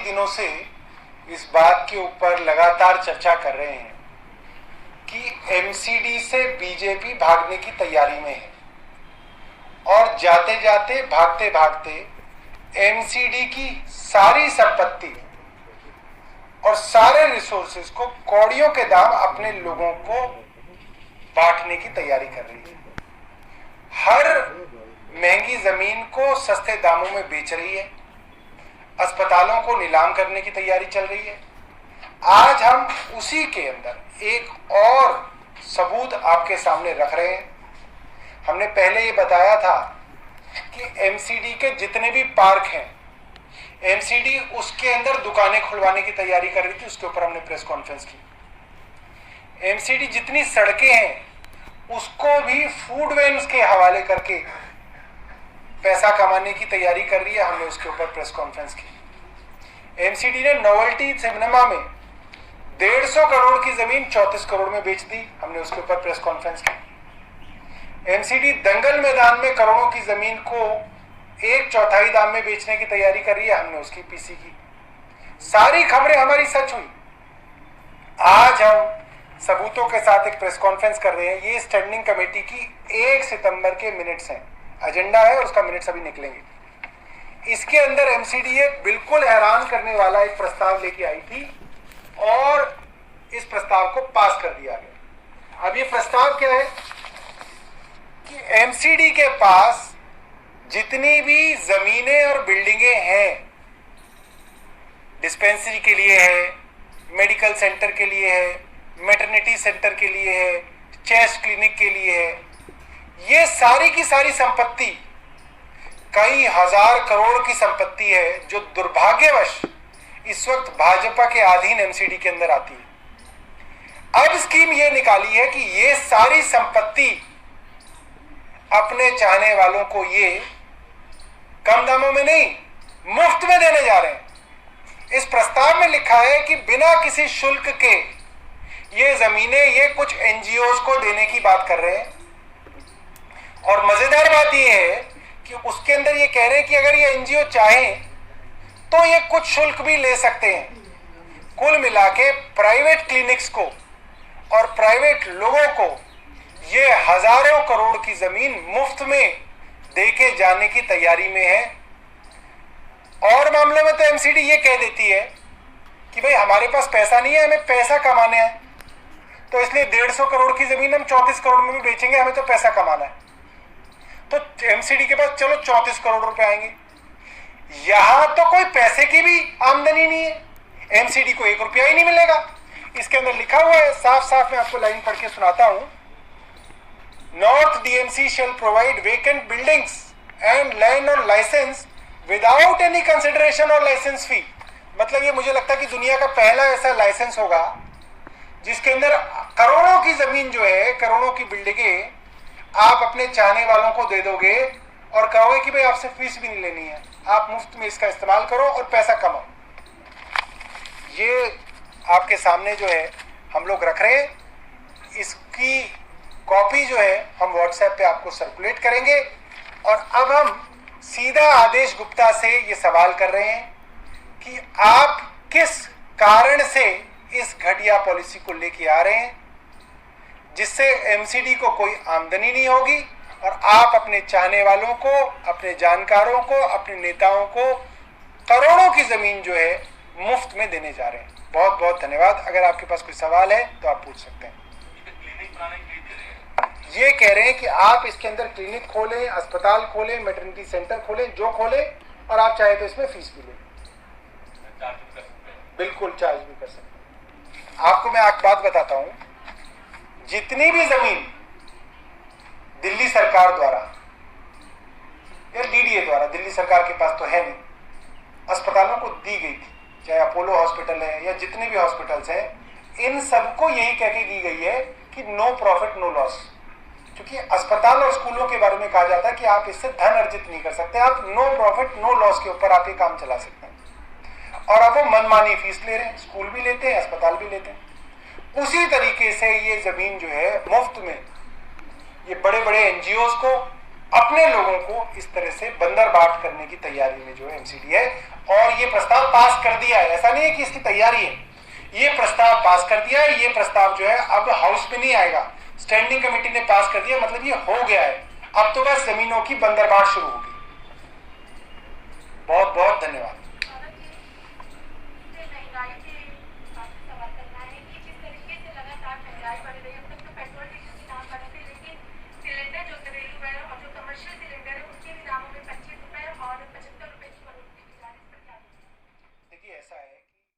दिनों से इस बात के ऊपर लगातार चर्चा कर रहे हैं कि एमसीडी से बीजेपी भागने की तैयारी में है और जाते जाते भागते भागते एमसीडी की सारी संपत्ति और सारे रिसोर्सेज को कौड़ियों के दाम अपने लोगों को बांटने की तैयारी कर रही है। हर महंगी जमीन को सस्ते दामों में बेच रही है, अस्पतालों को नीलाम करने की तैयारी चल रही है। आज हम उसी के अंदर एक और सबूत आपके सामने रख रहे हैं। हमने पहले ये बताया था कि एमसीडी के जितने भी पार्क हैं, एमसीडी उसके अंदर दुकानें खुलवाने की तैयारी कर रही थी, उसके ऊपर हमने प्रेस कॉन्फ्रेंस की। एमसीडी जितनी सड़कें हैं उसको भी फूड वैन्स के हवाले करके पैसा कमाने की तैयारी कर रही है, हमने उसके ऊपर प्रेस कॉन्फ्रेंस की। एमसीडी ने नोवेल्टी सिनेमा में 150 करोड़ की जमीन 34 करोड़ में बेच दी, हमने उसके ऊपर प्रेस कॉन्फ्रेंस की। एमसीडी दंगल मैदान में करोड़ों की जमीन को 1/4 दाम में बेचने की तैयारी कर रही है, हमने उसकी पीसी की। सारी खबरें हमारी सच हुई। आज हम सबूतों के साथ एक प्रेस कॉन्फ्रेंस कर रहे हैं। ये स्टैंडिंग कमेटी की 1 सितंबर के मिनट्स हैं, एजेंडा है और उसका मिनट्स अभी निकलेंगे। इसके अंदर एमसीडी बिल्कुल हैरान करने वाला एक प्रस्ताव लेके आई थी और इस प्रस्ताव को पास कर दिया गया। अब ये प्रस्ताव क्या है कि एमसीडी के पास जितनी भी जमीनें और बिल्डिंगें हैं, डिस्पेंसरी के लिए है, मेडिकल सेंटर के लिए है, मैटरनिटी सेंटर के लिए है, चेस्ट क्लिनिक के लिए है, ये सारी की सारी संपत्ति कई हजार करोड़ की संपत्ति है जो दुर्भाग्यवश इस वक्त भाजपा के अधीन एमसीडी के अंदर आती है। अब स्कीम ये निकाली है कि ये सारी संपत्ति अपने चाहने वालों को ये कम दामों में नहीं, मुफ्त में देने जा रहे हैं। इस प्रस्ताव में लिखा है कि बिना किसी शुल्क के ये जमीनें ये कुछ एनजीओज को देने की बात कर रहे हैं। और मजेदार बात ये है कि उसके अंदर ये कह रहे हैं कि अगर ये एनजीओ चाहें तो ये कुछ शुल्क भी ले सकते हैं। कुल मिला के प्राइवेट क्लिनिक्स को और प्राइवेट लोगों को ये हजारों करोड़ की जमीन मुफ्त में देके जाने की तैयारी में है। और मामले में तो एमसीडी ये कह देती है कि भाई हमारे पास पैसा नहीं है, हमें पैसा कमाना है, तो इसलिए 150 करोड़ की जमीन हम 34 करोड़ में भी बेचेंगे, हमें तो पैसा कमाना है। तो एमसीडी के पास चलो 34 करोड़ रुपए आएंगे। यहां तो कोई पैसे की भी आमदनी नहीं है, एमसीडी को 1 रुपया ही नहीं मिलेगा। इसके अंदर लिखा हुआ है साफ साफ, मैं आपको लाइन पढ़ के सुनाता हूं। North DMC shall provide vacant buildings and land on license without any consideration or license fee. मतलब ये मुझे लगता है कि दुनिया का पहला ऐसा लाइसेंस होगा जिसके अंदर करोड़ों की जमीन जो है, करोड़ों की बिल्डिंगें आप अपने चाहने वालों को दे दोगे और कहोगे कि भाई आपसे फीस भी नहीं लेनी है, आप मुफ्त में इसका इस्तेमाल करो और पैसा कमाओ। ये आपके सामने जो है हम लोग रख रहे हैं। इसकी कॉपी जो है हम व्हाट्सएप पे आपको सर्कुलेट करेंगे। और अब हम सीधा आदेश गुप्ता से ये सवाल कर रहे हैं कि आप किस कारण से इस घटिया पॉलिसी को लेके आ रहे हैं जिससे एमसीडी को कोई आमदनी नहीं होगी और आप अपने चाहने वालों को, अपने जानकारों को, अपने नेताओं को करोड़ों की जमीन जो है मुफ्त में देने जा रहे हैं। बहुत बहुत धन्यवाद। अगर आपके पास कोई सवाल है तो आप पूछ सकते हैं। ये कह रहे हैं कि आप इसके अंदर क्लिनिक खोलें, अस्पताल खोलें, मैटरनिटी सेंटर खोलें, जो खोलें, और आप चाहे तो इसमें फीस भी लें, बिल्कुल चार्ज भी कर सकते हैं। आपको मैं एक बात बताता हूं, जितनी भी जमीन दिल्ली सरकार द्वारा या डीडीए द्वारा, दिल्ली सरकार के पास तो है नहीं, अस्पतालों को दी गई थी, चाहे अपोलो हॉस्पिटल है या जितने भी हॉस्पिटल्स हैं, इन सबको यही कह के दी गई है कि नो प्रॉफिट नो लॉस। क्योंकि अस्पताल और स्कूलों के बारे में कहा जाता है कि आप इससे धन अर्जित नहीं कर सकते, आप नो प्रॉफिट नो लॉस के ऊपर आप ये काम चला सकते हैं। और अब वो मनमानी फीस ले रहे हैं, स्कूल भी लेते हैं, अस्पताल भी लेते हैं। उसी तरीके से ये जमीन जो है मुफ्त में ये बड़े बड़े एनजीओज को, अपने लोगों को इस तरह से बंदरबाट करने की तैयारी में जो है एमसीडी है। और ये प्रस्ताव पास कर दिया है, ऐसा नहीं है कि इसकी तैयारी है, ये प्रस्ताव पास कर दिया है। ये प्रस्ताव जो है अब हाउस में नहीं आएगा, स्टैंडिंग कमेटी ने पास कर दिया, मतलब ये हो गया है। अब तो बस जमीनों की बंदरबाट शुरू होगी। बहुत बहुत धन्यवाद।